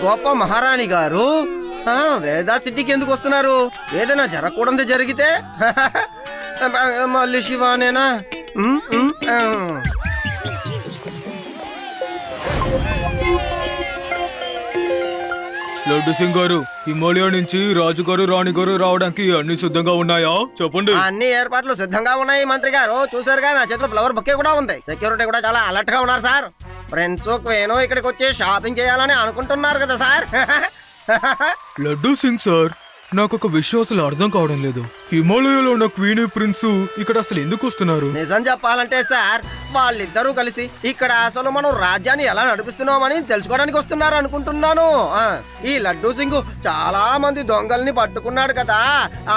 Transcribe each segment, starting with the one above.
గొప్ప మహారాణి గారు వేదా సిటీకి ఎందుకు వస్తున్నారు? ఏదైనా జరగకూడదు జరిగితే మళ్ళీ శివానేనా? లడ్డు సింగ్ గారు, హిమాలయ నుంచి రాజుగారు రాణి గారు రావడానికి అన్ని సిద్ధంగా ఉన్నాయా? చెప్పండి. అన్ని ఏర్పాట్లు సిద్ధంగా ఉన్నాయి మంత్రి గారు. చూసారుగా, నా చేతిలో ఫ్లవర్ బొకే కూడా ఉంది. సెక్యూరిటీ కూడా చాలా అలర్ట్ గా ఉన్నారు సార్. ఫ్రెండ్స్ క్వేనో ఇక్కడికి వచ్చి షాపింగ్ చేయాలని అనుకుంటున్నారు కదా సార్. లడ్డు సింగ్ సార్, నాకు ఒక విషయం అసలు అర్థం కావడం లేదు. హిమాలయలో ఉన్న క్వీన్ ప్రిన్స్ ఇక్కడ అసలు ఎందుకు వస్తున్నారు? నిజం చెప్పాలంటే సార్, వాళ్ళిద్దరూ కలిసి ఇక్కడ అసలు మనం రాజ్యాన్ని ఎలా నడిపిస్తున్నామని తెలుసుకోవడానికి వస్తున్నారు అనుకుంటున్నాను. ఈ లడ్డూ సింగ్ చాలా మంది దొంగల్ని పట్టుకున్నాడు కదా,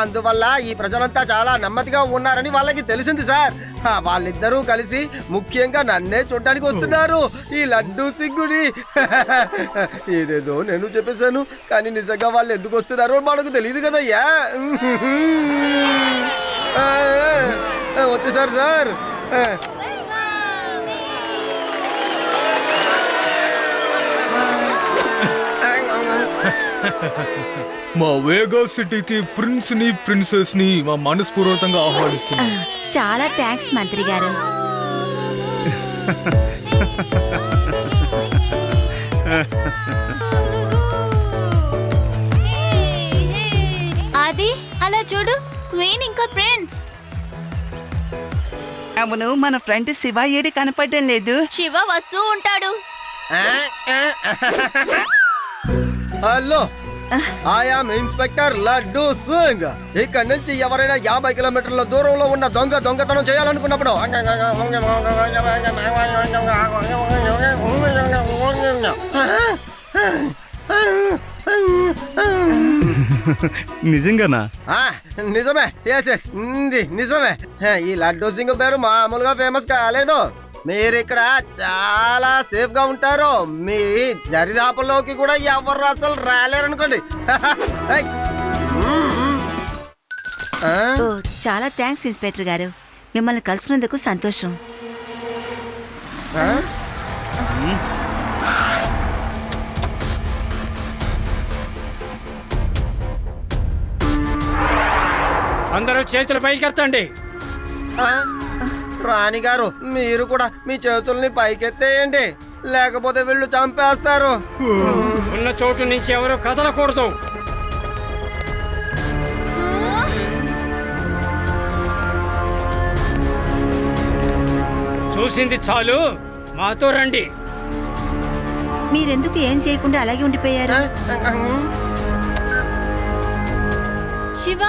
అందువల్ల ఈ ప్రజలంతా చాలా నెమ్మదిగా ఉన్నారని వాళ్ళకి తెలిసింది సార్. వాళ్ళిద్దరూ కలిసి ముఖ్యంగా నన్నే చూడడానికి వస్తున్నారు, ఈ లడ్డూ సింగుని. ఏదేదో నేను చెప్పేశాను, కానీ నిజంగా వాళ్ళు ఎందుకు వస్తున్నారో మనకు తెలియదు కదయ్యా. వచ్చేసారు సార్. మా వేగా సిటీకి ప్రిన్స్ ని ప్రిన్సెస్ ని మా మనస్పూర్వకంగా ఆహ్వానిస్తున్నాం. చాలా థ్యాంక్స్ మంత్రి గారు. అది అలా చూడు, క్వీన్ ఇంకా ప్రిన్స్. అవును, మన ఫ్రెండ్ శివ ఏడి కనపడడం లేదు. శివ వస్తూ ఉంటాడు. Hello, I'm inspector Laddu Singh. ఇక్కడ నుంచి ఎవరైనా 50 కిలోమీటర్ల దూరంలో ఉన్న దొంగతనం చేయాలనుకున్నప్పుడు నిజంగానా? నిజమే. ఎస్ నిజమే. ఈ లడ్డూ సింగ్ పేరు మామూలుగా ఫేమస్ కాలేదు. మీరు ఇక్కడ చాలా సేఫ్ గా ఉంటారు. మీ దరిదాపుల్లోకి కూడా ఎవరు అసలు రాలేరు అనుకోండి. చాలా థ్యాంక్స్ ఇన్స్పెక్టర్ గారు, మిమ్మల్ని కలుసుకున్నందుకు సంతోషం. అందరూ చేతులు పైకెత్తండి. రాణి గారు, మీరు కూడా మీ చేతుల్ని పైకెత్తేయండి, లేకపోతే వీళ్ళు చంపేస్తారు. ఉన్న చోటు నుంచి ఎవరు కదలకూడదు. చూసింది చాలు, మాతో రండి. మీరెందుకు ఏం చేయకుండా అలాగే ఉండిపోయారు? శివ,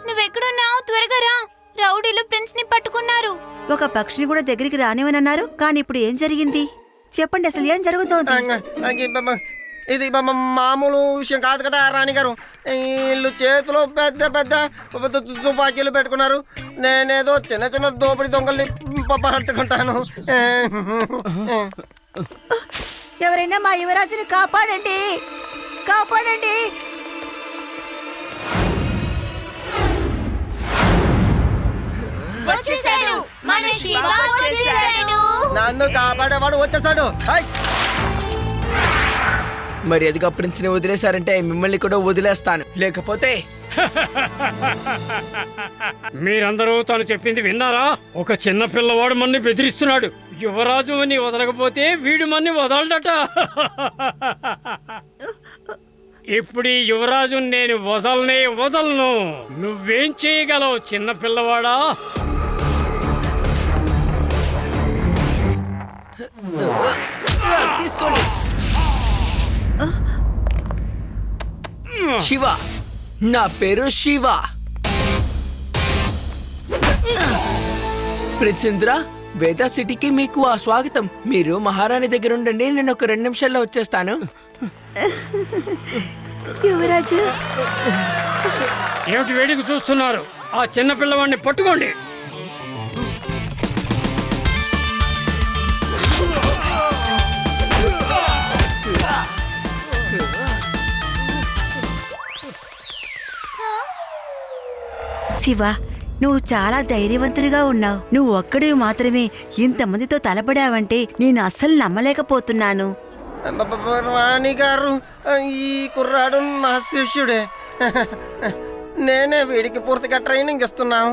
నువ్వెక్కడున్నావు? త్వరగా రా, రౌడీలు ప్రిన్స్ ని పట్టుకున్నారు. ఒక పక్షిని కూడా దగ్గరికి రానివనన్నారు, కానీ ఇప్పుడు ఏం జరిగింది చెప్పండి, అసలు ఏం జరుగుతోంది? ఇది మామూలు విషయం కాదు కదా రాణి గారు. వీళ్ళు చేతిలో పెద్ద పెద్ద తుపాకీలు పెట్టుకున్నారు. నేనేదో చిన్న చిన్న దోపిడి దొంగల్ని పట్టుకుంటాను. ఎవరైనా మా యువరాజుని కాపాడండి, కాపాడండి. వచ్చేసాడు, మన శివ వచ్చేసాడు. నన్ను కాపాడేవాడు వచ్చేసాడు. మర్యాదగా ప్రిన్స్ ని వదిలేశారంటే మిమ్మల్ని కూడా వదిలేస్తాను, లేకపోతే. మీరందరూ తను చెప్పింది విన్నారా? ఒక చిన్న పిల్లవాడు మన్ని బెదిరిస్తున్నాడు. యువరాజు అని వదలకపోతే వీడు మన్ని వదలడట. ఇప్పుడు ఈ యువరాజు నేను వదలను. నువ్వేం చేయగలవు చిన్న పిల్లవాడా? తీసుకోండి. శివ, నా పేరు శివ. ప్రిన్సింద్ర, వేదా సిటీకి మీకు స్వాగతం. మీరు మహారాణి దగ్గర ఉండండి, నేను ఒక 2 నిమిషాల్లో వచ్చేస్తాను. యువరాజు, ఏమిటి వేడికి చూస్తున్నారు? ఆ చిన్న పిల్లవాడిని పట్టుకోండి. శివ, నువ్వు చాలా ధైర్యవంతుడిగా ఉన్నావు. నువ్వు ఒక్కడివి మాత్రమే ఇంతమందితో తలపడావంటే నేను అస్సలు నమ్మలేకపోతున్నాను. రాణి గారు, ఈ కుర్రాడు నా శిష్యుడే. నేనే వీడికి పూర్తిగా ట్రైనింగ్ ఇస్తున్నాను.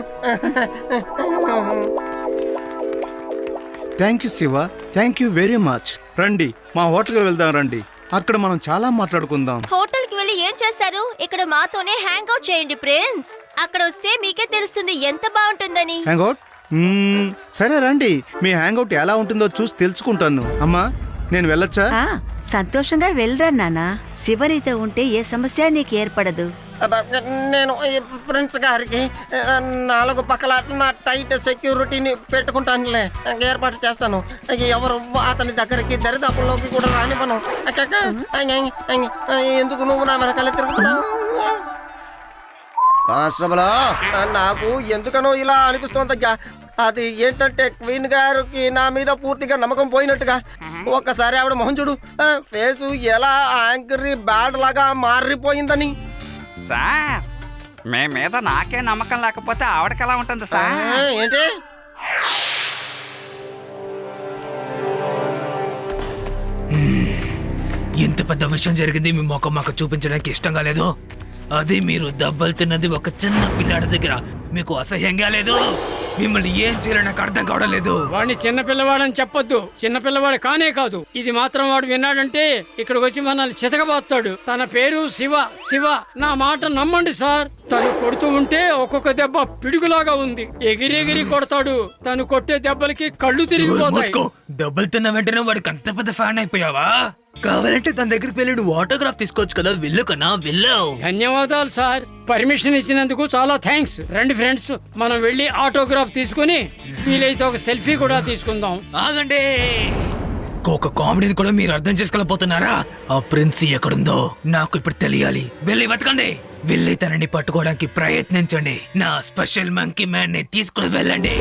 Thank you Shiva, thank you very much. రండి మా హోటల్కి వెళ్దాం రండి, అక్కడ మనం చాలా మాట్లాడుకుందాం. హోటల్ కి వెళ్ళి ఏం చేస్తారు? ఇక్కడ మాతోనే హ్యాంగ్ అవుట్ చేయండి ప్రిన్స్. అక్కడ వస్తే మీకే తెలుస్తుంది ఎంత బాగుంటుందని. హ్యాంగ్అవుట్? సరే రండి, మీ హ్యాంగ్అవుట్ ఎలా ఉంటుందో చూసి తెలుసుకుంటాను. అమ్మా నేను వెళ్ళొచ్చా? ఆ, సంతోషంగా వెళ్ళరా నాన్నా. శివనితో ఉంటే ఏ సమస్య నీకు ఏర్పడదు. నేను ఈ ప్రిన్స్ గారికి 4 పక్కల నా టైట్ సెక్యూరిటీని పెట్టుకుంటానులే, ఏర్పాటు చేస్తాను. ఎవరు అతని దగ్గరికి దరిదాపుల్లోకి కూడా రానివ్వను. ఎందుకు నువ్వు నా వెనకాల తిరుగుతున్నావు? కానిస్టేబుల్, నాకు ఎందుకనో ఇలా అనిపిస్తోందయ్యా. అది ఏంటంటే క్వీన్ గారికి నా మీద పూర్తిగా నమ్మకం పోయినట్టుగా. ఒక్కసారి ఆవిడ మొహం చూడు, ఫేసు ఎలా యాంగ్రీ బ్యాడ్ లాగా మారిపోయిందని. సార్ మీ మీద నాకే నమ్మకం లేకపోతే ఆవిడకి ఎలా ఉంటుంది సార్? ఏంటి? ఎంత పెద్ద విషయం జరిగింది మీ మొక్క మాకు చూపించడానికి ఇష్టంగా లేదు. అది మీరు దెబ్బలు తిన్నది ఒక చిన్న పిల్లాడి దగ్గర మీకు అసహ్యంగా లేదు. మిమ్మల్ని ఏం చేయాలో నాకు అర్థం కావడం లేదు. వాడిని చిన్న పిల్లవాడని చెప్పొద్దు. చిన్న పిల్లవాడు కానే కాదు, ఇది మాత్రం వాడు విన్నాడంటే ఇక్కడికి వచ్చి మనల్ని చితకబాస్తాడు. తన పేరు శివ. శివ, నా మాట నమ్మండి సార్. తను కొడుతూ ఉంటే ఒక్కొక్క దెబ్బ పిడుగులాగా ఉంది. ఎగిరి కొడతాడు. తను కొట్టే దెబ్బలకి కళ్ళు తిరిగిపోతాయి. దెబ్బలు తిన్న వెంటనే వాడికి అంత పెద్ద ఫ్యాన్ అయిపోయావా? కావాలంటే తన దగ్గరికి వెళ్ళి ఆటోగ్రాఫ్ తీసుకోవచ్చు కదా. వెళ్ళు కన్నా వెళ్ళు. ధన్యవాదాలు సార్, పర్మిషన్ ఇచ్చినందుకు చాలా థ్యాంక్స్. రండి ఫ్రెండ్స్, మనం వెళ్ళి ఆటోగ్రాఫ్ తీసుకుని వీలైతే ఒక సెల్ఫీ కూడా తీసుకుందాం. ఆగండి, ఒక కామెడీని కూడా మీరు అర్థం చేసుకోలేకపోతున్నారా? ఆ ప్రిన్స్ ఎక్కడుందో నాకు ఇప్పుడు తెలియాలి. వెళ్ళి వెతకండి. వెళ్ళి తనని పట్టుకోవడానికి ప్రయత్నించండి. నా స్పెషల్ మంకీ మ్యాన్ ని తీసుకుని వెళ్ళండి.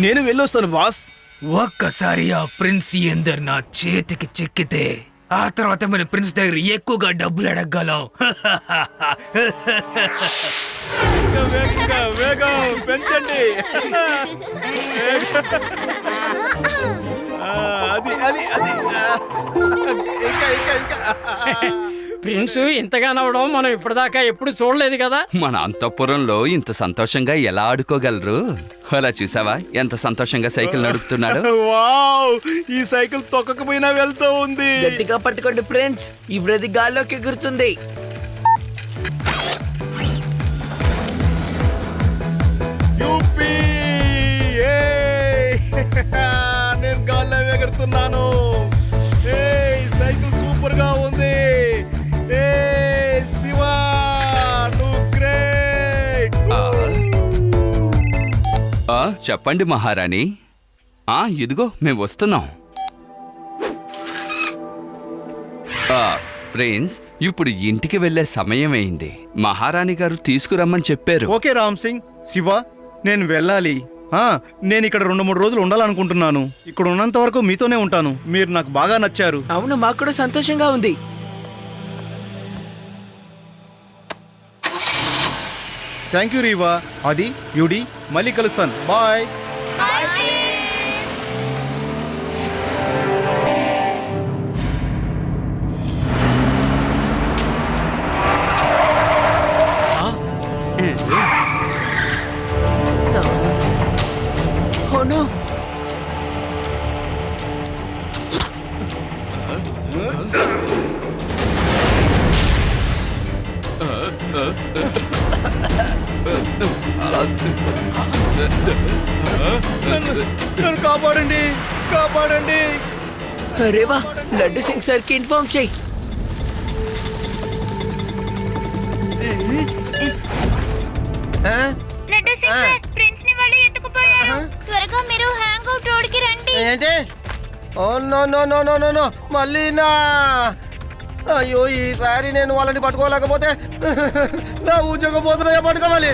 నేను వెళ్ళొస్తాను బాస్. ఒక్కసారి ఆ ప్రిన్స్ ఎందరు నా చేతికి చిక్కితే ఆ తర్వాత మన ప్రిన్స్ దగ్గర ఎక్కువగా డబ్బులు అడగలం. పెంచండి. అది అది అది ప్రిన్స్ ఇంతగా నవ్వడం మనం ఇప్పటిదాకా ఎప్పుడు చూడలేదు కదా. మన అంతఃపురంలో ఇంత సంతోషంగా ఎలా ఆడుకోగలరు? అలా చూసావా ఎంత సంతోషంగా సైకిల్ నడుపుతున్నాడు? వావ్, ఈ సైకిల్ తొక్కకపోయినా వెళ్తూ ఉంది. గట్టిగా పట్టుకోండి ఫ్రెండ్స్, ఇప్పుడు అది గాల్లోకి ఎగురుతుంది. యూపీ! నేను గాల్లో ఎగురుతున్నాను. సైకిల్ సూపర్ గా ఉంది. శివా, నువ్వు గ్రేట్. చెప్పండి మహారాణి. ఇదిగో మేము వస్తున్నాం. ప్రిన్స్, ఇప్పుడు ఇంటికి వెళ్ళే సమయం అయింది. మహారాణి గారు తీసుకురమ్మని చెప్పారు. ఓకే రామ్ సింగ్. శివ, నేను వెళ్ళాలి. నేను ఇక్కడ 2-3 రోజులు ఉండాలనుకుంటున్నాను. ఇక్కడ ఉన్నంత వరకు మీతోనే ఉంటాను. మీరు నాకు బాగా నచ్చారు. అవును, మాకు కూడా సంతోషంగా ఉంది. థ్యాంక్ యూ రీవా, అది యూడి. మళ్ళీ కలుస్తాను. బాయ్. Oh no! నన్ను కాపాడండి, కాపాడండి. రేవా, లడ్డు సింగ్ సార్ కి ఇన్ఫార్మ్ చేయి. త్వరగా మీరు హ్యాంగ్ అవుట్ రోడ్ కి రండి. ఏంటి? Oh no no no no no no, మళ్ళీ నా. అయ్యో, ఈసారి నేను వాళ్ళని పట్టుకోలేకపోతే నా ఉద్యోగం పోతుందా? పట్టుకోవాలి.